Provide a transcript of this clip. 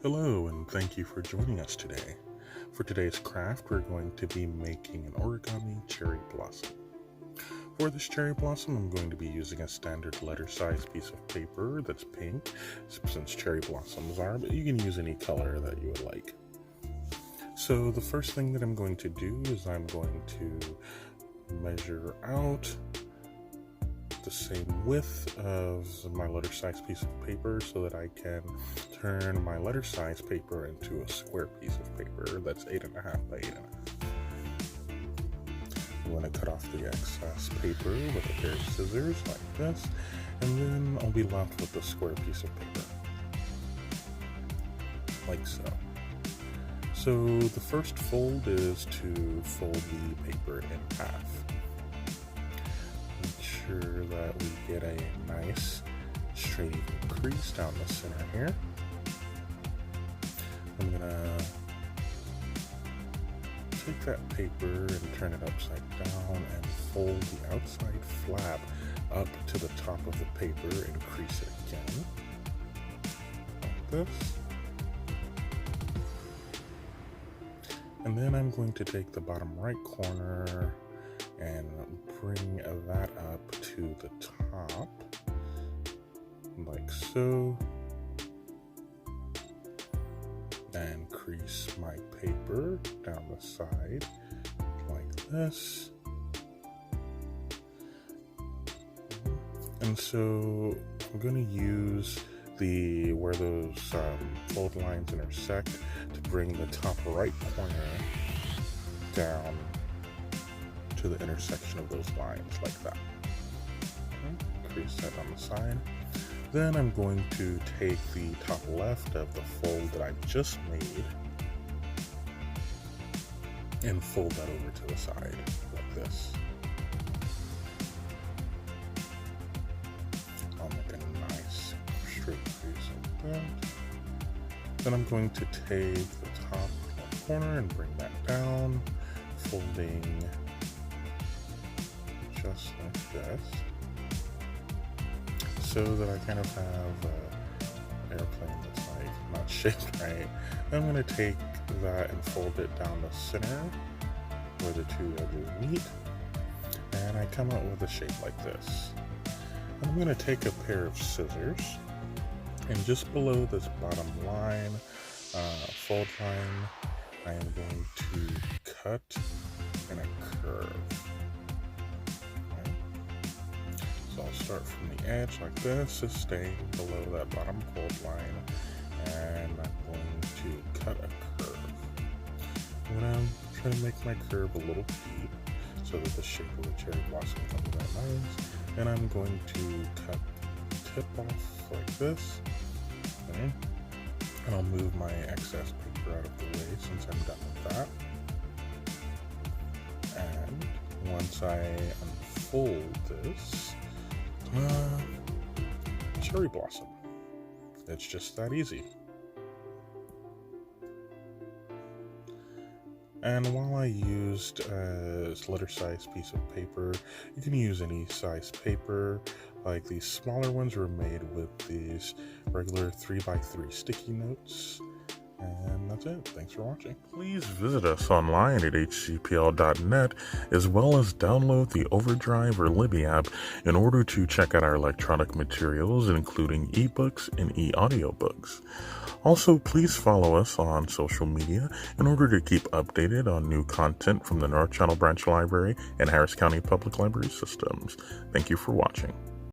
Hello, and thank you for joining us today. For today's craft, we're going to be making an origami cherry blossom. For this cherry blossom, I'm going to be using a standard letter-size piece of paper that's pink, since cherry blossoms are, but you can use any color that you would like. So the first thing that I'm going to do is I'm going to measure out the same width of my letter size piece of paper so that I can turn my letter size paper into a square piece of paper that's 8.5 by 8.5. I'm going to cut off the excess paper with a pair of scissors like this, and then I'll be left with a square piece of paper, like so. So the first fold is to fold the paper in half. Sure that we get a nice straight even crease down the center here. I'm gonna take that paper and turn it upside down and fold the outside flap up to the top of the paper and crease it again, like this. And then I'm going to take the bottom right corner and bring that up to the top, like so, and crease my paper down the side, like this. And so I'm going to use where those fold lines intersect to bring the top right corner down to the intersection of those lines, like that. Okay. Crease that on the side. Then I'm going to take the top left of the fold that I just made and fold that over to the side, like this. I'll make a nice straight crease like that. Then I'm going to take the top left corner and bring that down, folding just like this, so that I kind of have an airplane that's like not shaped right. I'm going to take that and fold it down the center where the two edges meet, and I come out with a shape like this. I'm going to take a pair of scissors, and just below this bottom line, fold line, I am going to cut in a curve. I'll start from the edge like this, staying below that bottom fold line, and I'm going to cut a curve. I'm going to try to make my curve a little deep so that the shape of the cherry blossom comes out nice, and I'm going to cut the tip off like this, okay? And I'll move my excess paper out of the way since I'm done with that. And once I unfold this, cherry blossom. It's just that easy. And while I used a letter size piece of paper, you can use any size paper. Like these smaller ones were made with these regular 3x3 sticky notes. And that's it. Thanks for watching. Please visit us online at hcpl.net, as well as download the Overdrive or Libby app in order to check out our electronic materials, including ebooks and e-audiobooks. Also, please follow us on social media in order to keep updated on new content from the North Channel Branch Library and Harris County Public Library systems. Thank you for watching.